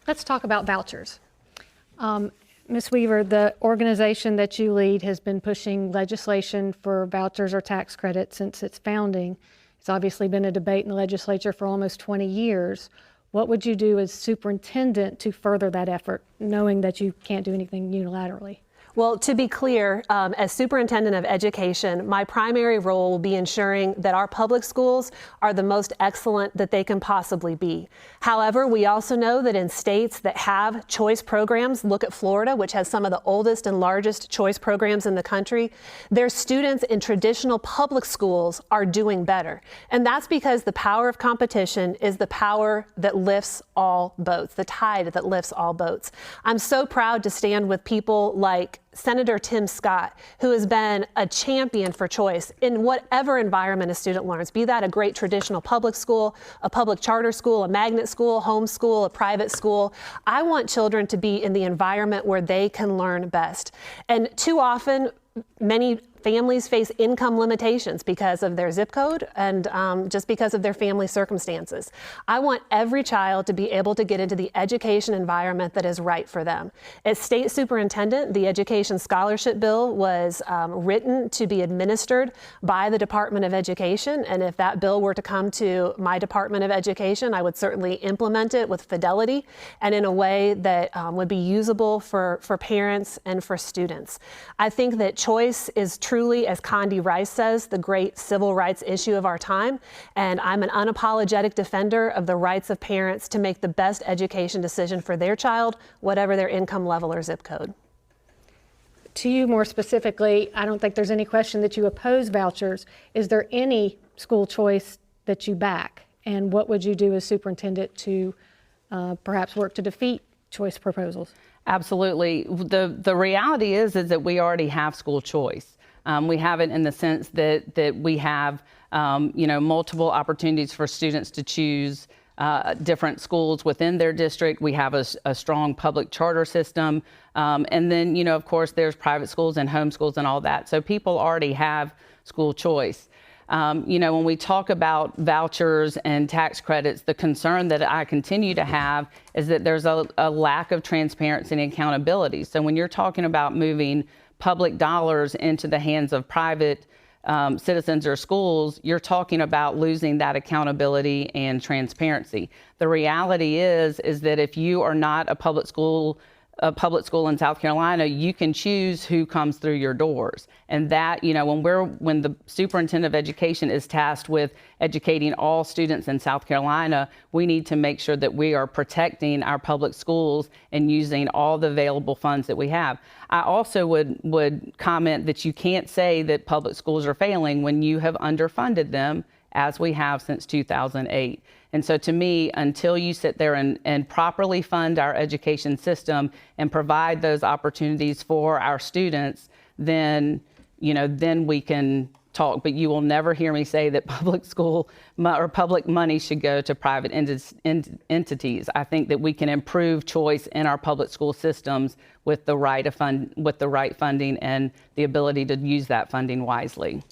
Let's talk about vouchers. Ms. Weaver, the organization that you lead has been pushing legislation for vouchers or tax credits since its founding. It's obviously been a debate in the legislature for almost 20 years. What would you do as superintendent to further that effort, knowing that you can't do anything unilaterally? Well, to be clear, as superintendent of education, my primary role will be ensuring that our public schools are the most excellent that they can possibly be. However, we also know that in states that have choice programs, look at Florida, which has some of the oldest and largest choice programs in the country, their students in traditional public schools are doing better. And that's because the power of competition is the power that lifts all boats, the tide that lifts all boats. I'm so proud to stand with people like Senator Tim Scott, who has been a champion for choice in whatever environment a student learns, be that a great traditional public school, a public charter school, a magnet school, homeschool, a private school. I want children to be in the environment where they can learn best. And too often, many families face income limitations because of their zip code and just because of their family circumstances. I want every child to be able to get into the education environment that is right for them. As state superintendent, the Education Scholarship Bill was written to be administered by the Department of Education, and if that bill were to come to my Department of Education, I would certainly implement it with fidelity and in a way that would be usable for parents and for students. I think that choice is truly, as Condi Rice says, the great civil rights issue of our time, and I'm an unapologetic defender of the rights of parents to make the best education decision for their child, whatever their income level or zip code. To you more specifically, I don't think there's any question that you oppose vouchers. Is there any school choice that you back? And what would you do as superintendent to perhaps work to defeat choice proposals? Absolutely. The reality is that we already have school choice. We have it in the sense that we have multiple opportunities for students to choose different schools within their district. We have a strong public charter system. And then, of course, there's private schools and homeschools and all that. So people already have school choice. When we talk about vouchers and tax credits, the concern that I continue to have is that there's a lack of transparency and accountability. So when you're talking about moving public dollars into the hands of private citizens or schools, you're talking about losing that accountability and transparency. The reality is that if you are not a public school in South Carolina, you can choose who comes through your doors. And that, when the superintendent of education is tasked with educating all students in South Carolina, we need to make sure that we are protecting our public schools and using all the available funds that we have. I also would comment that you can't say that public schools are failing when you have underfunded them, as we have since 2008. And so to me, until you sit there and properly fund our education system and provide those opportunities for our students, then we can talk. But you will never hear me say that public school or public money should go to private entities. I think that we can improve choice in our public school systems with the right funding and the ability to use that funding wisely.